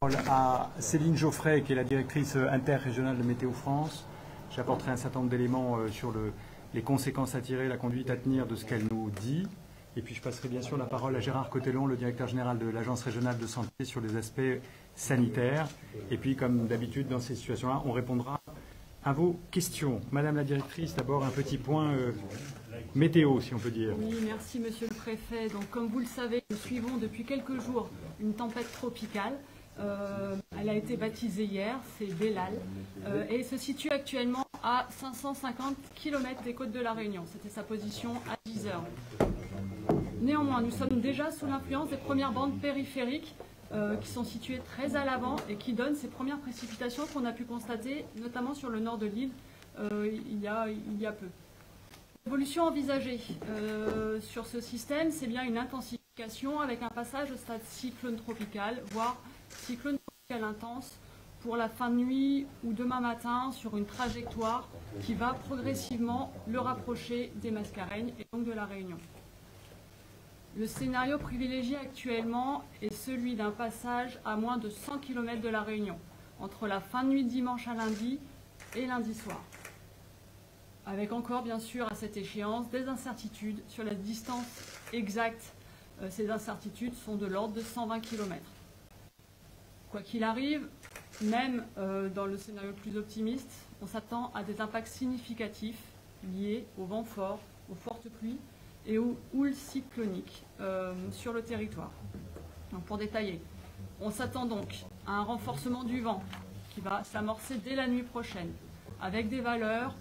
À Céline Geoffrey, qui est la directrice interrégionale de Météo France. J'apporterai un certain nombre d'éléments sur les conséquences à tirer, la conduite à tenir de ce qu'elle nous dit. Et puis je passerai bien sûr la parole à Gérard Cotellon, le directeur général de l'Agence régionale de santé, sur les aspects sanitaires. Et puis, comme d'habitude, dans ces situations-là, on répondra à vos questions. Madame la directrice, d'abord un petit point météo, si on peut dire. Oui, merci Monsieur le Préfet. Donc, comme vous le savez, nous suivons depuis quelques jours une tempête tropicale. Elle a été baptisée hier, c'est Bellal, et se situe actuellement à 550 km des côtes de la Réunion. C'était sa position à 10 heures. Néanmoins, nous sommes déjà sous l'influence des premières bandes périphériques qui sont situées très à l'avant et qui donnent ces premières précipitations qu'on a pu constater, notamment sur le nord de l'île, il y a peu. L'évolution envisagée sur ce système, c'est bien une intensification avec un passage au stade cyclone tropical, voire cyclone tropical intense pour la fin de nuit ou demain matin sur une trajectoire qui va progressivement le rapprocher des Mascareignes et donc de la Réunion. Le scénario privilégié actuellement est celui d'un passage à moins de 100 km de la Réunion, entre la fin de nuit de dimanche à lundi et lundi soir. Avec encore, bien sûr, à cette échéance, des incertitudes sur la distance exacte. Ces incertitudes sont de l'ordre de 120 km. Quoi qu'il arrive, même dans le scénario le plus optimiste, on s'attend à des impacts significatifs liés au vent fort, aux fortes pluies et aux houles cycloniques sur le territoire. Donc, pour détailler, on s'attend donc à un renforcement du vent qui va s'amorcer dès la nuit prochaine, avec des valeurs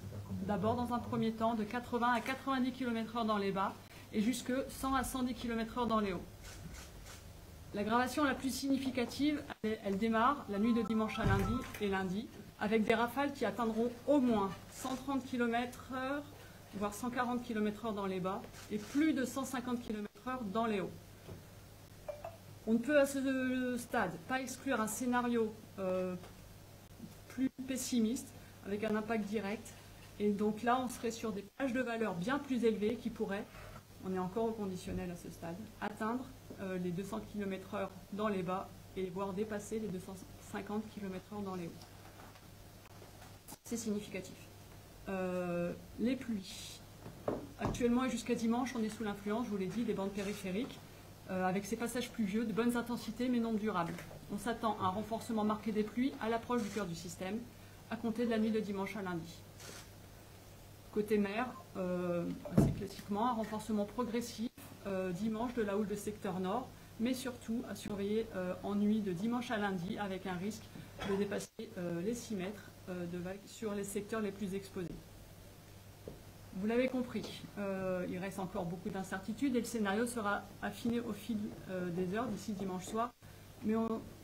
d'abord dans un premier temps de 80 à 90 km/h dans les bas et jusque 100 à 110 km/h dans les hauts. L'aggravation la plus significative, elle démarre la nuit de dimanche à lundi et lundi, avec des rafales qui atteindront au moins 130 km/h, voire 140 km/h dans les bas, et plus de 150 km/h dans les hauts. On ne peut à ce stade pas exclure un scénario plus pessimiste, avec un impact direct. Et donc là, on serait sur des plages de valeur bien plus élevées qui pourraient, on est encore au conditionnel à ce stade, atteindre les 200 km/h dans les bas et voire dépasser les 250 km/h dans les hauts. C'est significatif. Les pluies. Actuellement et jusqu'à dimanche, on est sous l'influence, je vous l'ai dit, des bandes périphériques, avec ces passages pluvieux de bonnes intensités mais non durables. On s'attend à un renforcement marqué des pluies à l'approche du cœur du système, à compter de la nuit de dimanche à lundi. Côté mer, assez classiquement, un renforcement progressif dimanche de la houle de secteur nord, mais surtout à surveiller en nuit de dimanche à lundi avec un risque de dépasser les 6 mètres de vagues sur les secteurs les plus exposés. Vous l'avez compris, il reste encore beaucoup d'incertitudes et le scénario sera affiné au fil des heures d'ici dimanche soir. Mais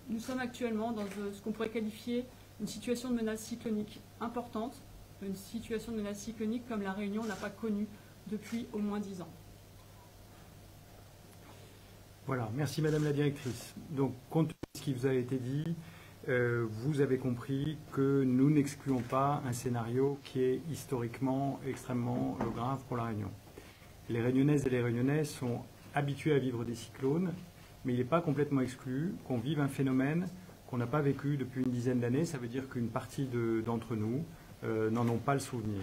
nous sommes actuellement dans ce qu'on pourrait qualifier une situation de menace cyclonique importante, une situation de menace cyclonique comme la Réunion n'a pas connue depuis au moins 10 ans. Voilà, merci Madame la Directrice. Donc, compte tenu de ce qui vous a été dit, vous avez compris que nous n'excluons pas un scénario qui est historiquement extrêmement grave pour la Réunion. Les Réunionnaises et les Réunionnais sont habitués à vivre des cyclones, mais il n'est pas complètement exclu qu'on vive un phénomène qu'on n'a pas vécu depuis une dizaine d'années. Ça veut dire qu'une partie d'entre nous n'en ont pas le souvenir.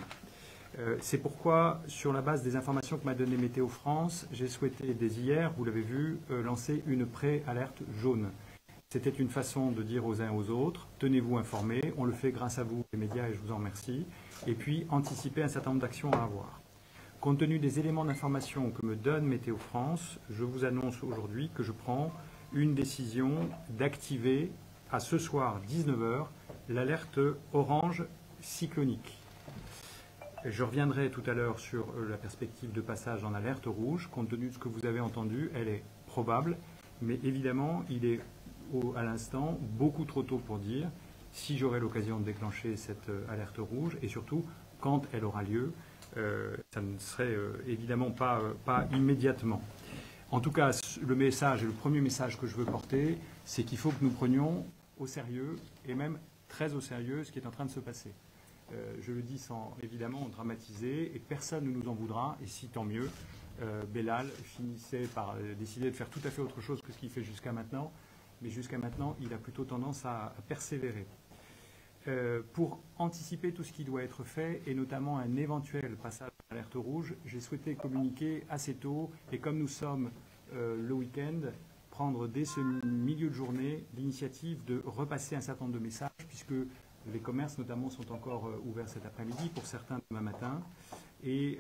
C'est pourquoi, sur la base des informations que m'a donné Météo France, j'ai souhaité, dès hier, vous l'avez vu, lancer une pré-alerte jaune. C'était une façon de dire aux uns et aux autres, tenez-vous informés, on le fait grâce à vous, les médias, et je vous en remercie, et puis anticiper un certain nombre d'actions à avoir. Compte tenu des éléments d'information que me donne Météo France, je vous annonce aujourd'hui que je prends une décision d'activer à ce soir 19 h l'alerte orange cyclonique. Je reviendrai tout à l'heure sur la perspective de passage en alerte rouge. Compte tenu de ce que vous avez entendu, elle est probable, mais évidemment, il est à l'instant beaucoup trop tôt pour dire si j'aurai l'occasion de déclencher cette alerte rouge et surtout quand elle aura lieu. Ça ne serait évidemment pas immédiatement. En tout cas, le message et le premier message que je veux porter, c'est qu'il faut que nous prenions au sérieux et même très au sérieux ce qui est en train de se passer. Je le dis sans évidemment dramatiser et personne ne nous en voudra et si tant mieux. Bellal finissait par décider de faire tout à fait autre chose que ce qu'il fait jusqu'à maintenant. mais jusqu'à maintenant, il a plutôt tendance à persévérer. Pour anticiper tout ce qui doit être fait, et notamment un éventuel passage à l'alerte rouge, j'ai souhaité communiquer assez tôt, et comme nous sommes le week-end, prendre dès ce milieu de journée l'initiative de repasser un certain nombre de messages, puisque les commerces notamment sont encore ouverts cet après-midi, pour certains demain matin, et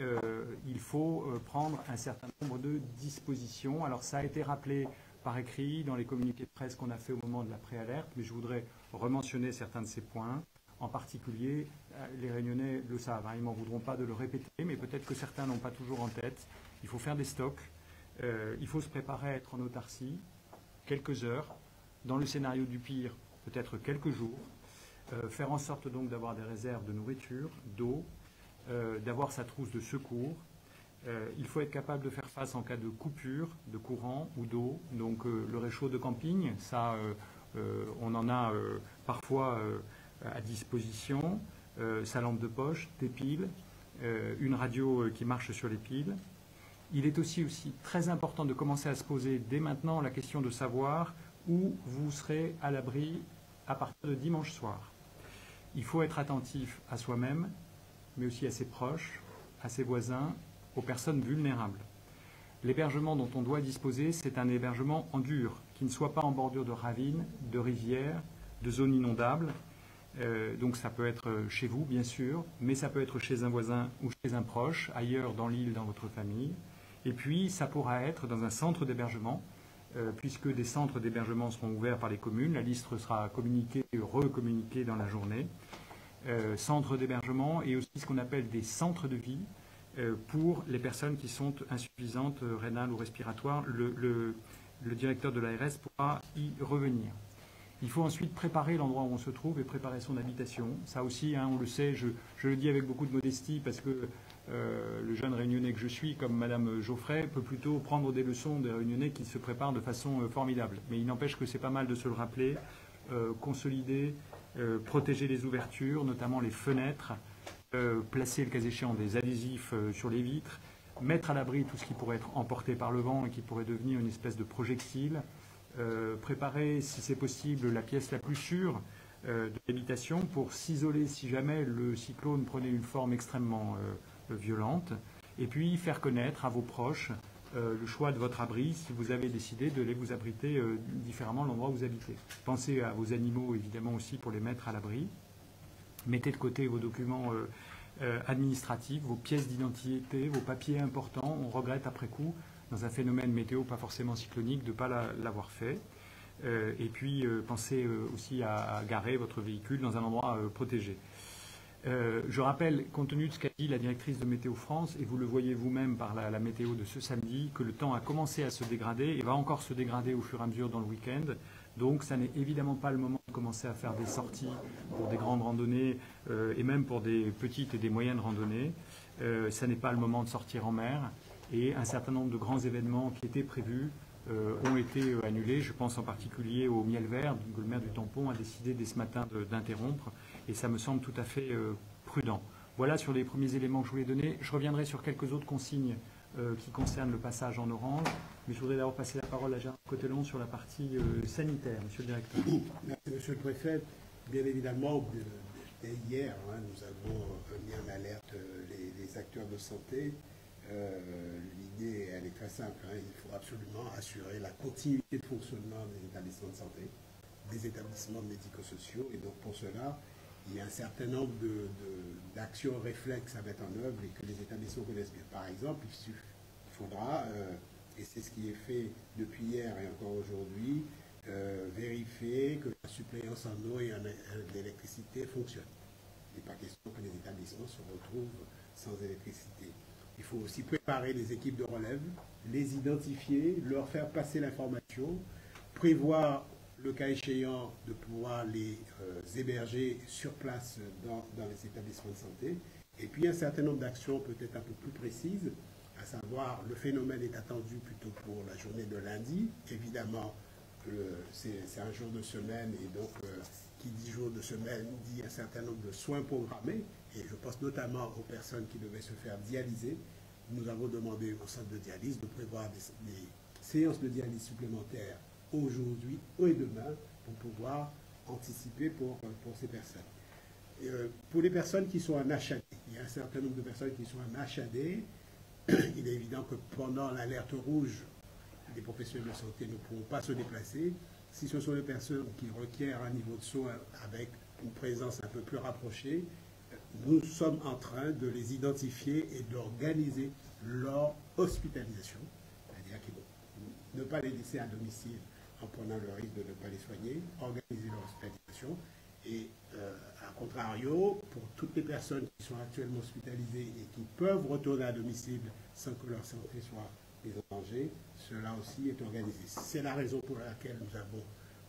il faut prendre un certain nombre de dispositions. Alors ça a été rappelé par écrit dans les communiqués de presse qu'on a fait au moment de la préalerte, mais je voudrais rementionner certains de ces points. En particulier, les Réunionnais le savent, hein, ils ne m'en voudront pas de le répéter, mais peut-être que certains n'ont pas toujours en tête. Il faut faire des stocks, il faut se préparer à être en autarcie, quelques heures, dans le scénario du pire, peut-être quelques jours, faire en sorte donc d'avoir des réserves de nourriture, d'eau, d'avoir sa trousse de secours. Il faut être capable de faire face en cas de coupure de courant ou d'eau. Donc le réchaud de camping, ça, on en a parfois à disposition. Sa lampe de poche, des piles, une radio qui marche sur les piles. Il est aussi très important de commencer à se poser dès maintenant la question de savoir où vous serez à l'abri à partir de dimanche soir. Il faut être attentif à soi-même, mais aussi à ses proches, à ses voisins, aux personnes vulnérables. L'hébergement dont on doit disposer, c'est un hébergement en dur, qui ne soit pas en bordure de ravines, de rivières, de zones inondables. Donc ça peut être chez vous, bien sûr, mais ça peut être chez un voisin ou chez un proche, ailleurs dans l'île, dans votre famille. Et puis, ça pourra être dans un centre d'hébergement, puisque des centres d'hébergement seront ouverts par les communes. La liste sera communiquée et recommuniquée dans la journée. Centres d'hébergement et aussi ce qu'on appelle des centres de vie, pour les personnes qui sont insuffisantes rénales ou respiratoires. Le directeur de l'ARS pourra y revenir. Il faut ensuite préparer l'endroit où on se trouve et préparer son habitation. Ça aussi, hein, on le sait, je le dis avec beaucoup de modestie parce que le jeune réunionnais que je suis, comme Madame Geoffrey, peut plutôt prendre des leçons des réunionnais qui se préparent de façon formidable. Mais il n'empêche que c'est pas mal de se le rappeler, consolider, protéger les ouvertures, notamment les fenêtres, placer le cas échéant des adhésifs sur les vitres, mettre à l'abri tout ce qui pourrait être emporté par le vent et qui pourrait devenir une espèce de projectile, préparer, si c'est possible, la pièce la plus sûre de l'habitation pour s'isoler si jamais le cyclone prenait une forme extrêmement violente, et puis faire connaître à vos proches le choix de votre abri si vous avez décidé de les vous abriter différemment de l'endroit où vous habitez. Pensez à vos animaux, évidemment, aussi pour les mettre à l'abri. Mettez de côté vos documents administratifs, vos pièces d'identité, vos papiers importants. On regrette après coup, dans un phénomène météo pas forcément cyclonique, de ne pas l'avoir fait. Et puis, pensez aussi à garer votre véhicule dans un endroit protégé. Je rappelle, compte tenu de ce qu'a dit la directrice de Météo France, et vous le voyez vous-même par la météo de ce samedi, que le temps a commencé à se dégrader et va encore se dégrader au fur et à mesure dans le week-end. Donc, ça n'est évidemment pas le moment de commencer à faire des sorties pour des grandes randonnées et même pour des petites et des moyennes randonnées. Ça n'est pas le moment de sortir en mer. Et un certain nombre de grands événements qui étaient prévus ont été annulés. Je pense en particulier au miel vert, que le maire du Tampon a décidé dès ce matin d'interrompre. Et ça me semble tout à fait prudent. Voilà sur les premiers éléments que je voulais donner. Je reviendrai sur quelques autres consignes qui concernent le passage en orange. Mais je voudrais d'abord passer la parole à Gérard Cotelon sur la partie sanitaire. Monsieur le directeur. Merci, monsieur le préfet. Bien évidemment, dès hier, nous avons mis en alerte les acteurs de santé. L'idée, elle est très simple. Il faut absolument assurer la continuité de fonctionnement des établissements de santé, des établissements médico-sociaux. Et donc, pour cela, il y a un certain nombre d'actions réflexes à mettre en œuvre et que les établissements connaissent bien. Par exemple, il faudra, et c'est ce qui est fait depuis hier et encore aujourd'hui, vérifier que la suppléance en eau et en électricité fonctionne. Il n'est pas question que les établissements se retrouvent sans électricité. Il faut aussi préparer les équipes de relève, les identifier, leur faire passer l'information, prévoir le cas échéant de pouvoir les héberger sur place dans les établissements de santé. Et puis un certain nombre d'actions peut-être un peu plus précises, à savoir le phénomène est attendu plutôt pour la journée de lundi. Évidemment, c'est un jour de semaine et donc qui dit jour de semaine dit un certain nombre de soins programmés. Et je pense notamment aux personnes qui devaient se faire dialyser. Nous avons demandé au centre de dialyse de prévoir des séances de dialyse supplémentaires aujourd'hui et demain pour pouvoir anticiper pour ces personnes. Pour les personnes qui sont en HAD, il y a un certain nombre de personnes qui sont en HAD. Il est évident que pendant l'alerte rouge, les professionnels de santé ne pourront pas se déplacer. Si ce sont des personnes qui requièrent un niveau de soins avec une présence un peu plus rapprochée, nous sommes en train de les identifier et d'organiser leur hospitalisation, c'est-à-dire qu'ils vont ne pas les laisser à domicile en prenant le risque de ne pas les soigner, organiser leur hospitalisation et à contrario, pour toutes les personnes qui sont actuellement hospitalisées et qui peuvent retourner à domicile sans que leur santé soit mise en danger, cela aussi est organisé. C'est la raison pour laquelle nous avons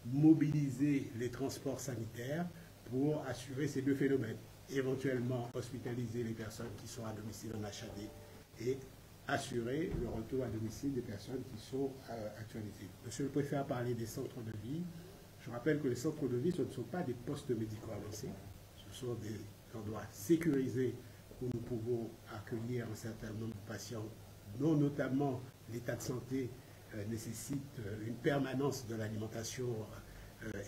mobilisé les transports sanitaires pour assurer ces deux phénomènes. Éventuellement hospitaliser les personnes qui sont à domicile en HAD et assurer le retour à domicile des personnes qui sont actualisées. Monsieur le préfet a parlé des centres de vie. Je rappelle que les centres de vie, ce ne sont pas des postes médicaux avancés, ce sont des endroits sécurisés où nous pouvons accueillir un certain nombre de patients dont notamment l'état de santé nécessite une permanence de l'alimentation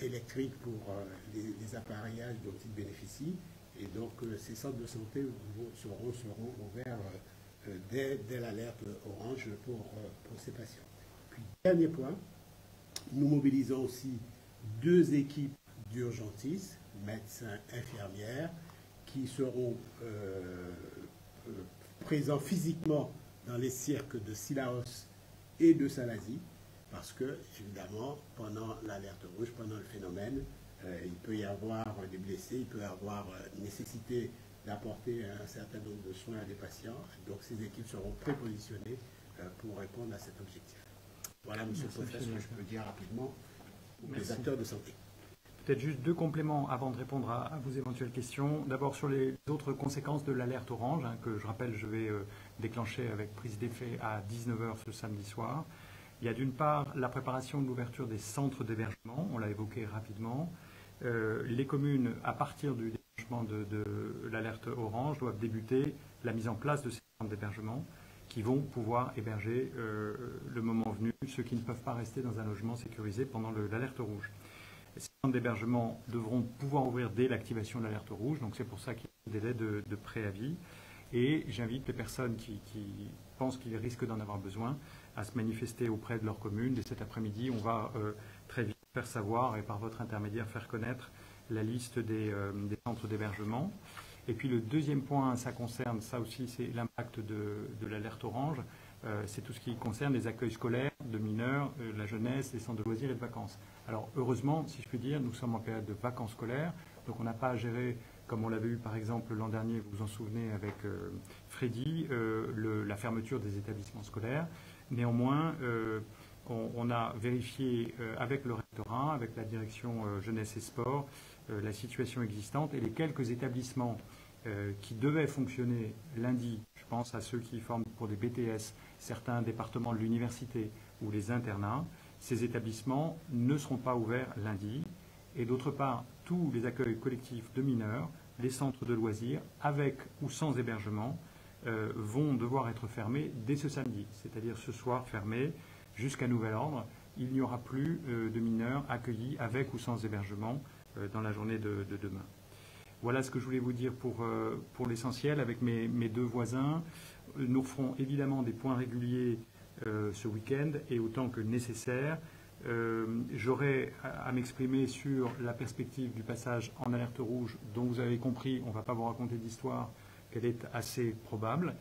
électrique pour les appareillages dont ils bénéficient. Et donc ces centres de santé seront ouverts dès l'alerte orange pour ces patients. Puis dernier point, nous mobilisons aussi 2 équipes d'urgentistes, médecins, infirmières, qui seront présents physiquement dans les cirques de Cilaos et de Salazie, parce que, évidemment, pendant l'alerte rouge, pendant le phénomène, il peut y avoir des blessés, il peut y avoir nécessité d'apporter un certain nombre de soins à des patients. Donc ces équipes seront prépositionnées pour répondre à cet objectif. Voilà, monsieur le préfet, ce que je peux dire rapidement aux les acteurs de santé. Peut-être juste 2 compléments avant de répondre à vos éventuelles questions. D'abord sur les autres conséquences de l'alerte orange, que je rappelle, je vais déclencher avec prise d'effet à 19h ce samedi soir. Il y a d'une part la préparation de l'ouverture des centres d'hébergement, on l'a évoqué rapidement. Les communes, à partir du déclenchement de l'alerte orange, doivent débuter la mise en place de ces centres d'hébergement qui vont pouvoir héberger le moment venu ceux qui ne peuvent pas rester dans un logement sécurisé pendant l'alerte rouge. Ces centres d'hébergement devront pouvoir ouvrir dès l'activation de l'alerte rouge, donc c'est pour ça qu'il y a un délai de préavis. Et j'invite les personnes qui pensent qu'ils risquent d'en avoir besoin à se manifester auprès de leur commune. Dès cet après-midi, on va très vite faire savoir et par votre intermédiaire faire connaître la liste des centres d'hébergement. Et puis le deuxième point, ça concerne, ça aussi c'est l'impact de l'alerte orange, c'est tout ce qui concerne les accueils scolaires de mineurs, la jeunesse, les centres de loisirs et de vacances. Alors heureusement, si je puis dire, nous sommes en période de vacances scolaires, donc on n'a pas à gérer, comme on l'avait eu par exemple l'an dernier, vous vous en souvenez avec Freddy, la fermeture des établissements scolaires. Néanmoins, on a vérifié avec le rectorat, avec la direction jeunesse et sport, la situation existante et les quelques établissements qui devaient fonctionner lundi, je pense à ceux qui forment pour des BTS, certains départements de l'université ou les internats, ces établissements ne seront pas ouverts lundi. Et d'autre part, tous les accueils collectifs de mineurs, les centres de loisirs, avec ou sans hébergement, vont devoir être fermés dès ce samedi, c'est-à-dire ce soir fermés jusqu'à nouvel ordre. Il n'y aura plus de mineurs accueillis avec ou sans hébergement dans la journée de demain. Voilà ce que je voulais vous dire pour l'essentiel. Avec mes 2 voisins, nous ferons évidemment des points réguliers ce week-end et autant que nécessaire. J'aurai à m'exprimer sur la perspective du passage en alerte rouge, dont vous avez compris, on ne va pas vous raconter d'histoire, qu'elle est assez probable.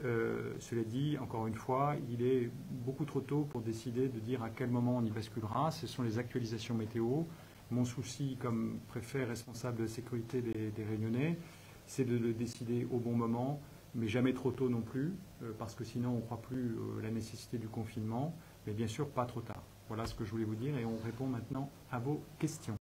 Cela dit, encore une fois, il est beaucoup trop tôt pour décider de dire à quel moment on y basculera. Ce sont les actualisations météo. Mon souci, comme préfet responsable de la sécurité des Réunionnais, c'est de le décider au bon moment, mais jamais trop tôt non plus, parce que sinon on ne croit plus la nécessité du confinement, mais bien sûr pas trop tard. Voilà ce que je voulais vous dire et on répond maintenant à vos questions.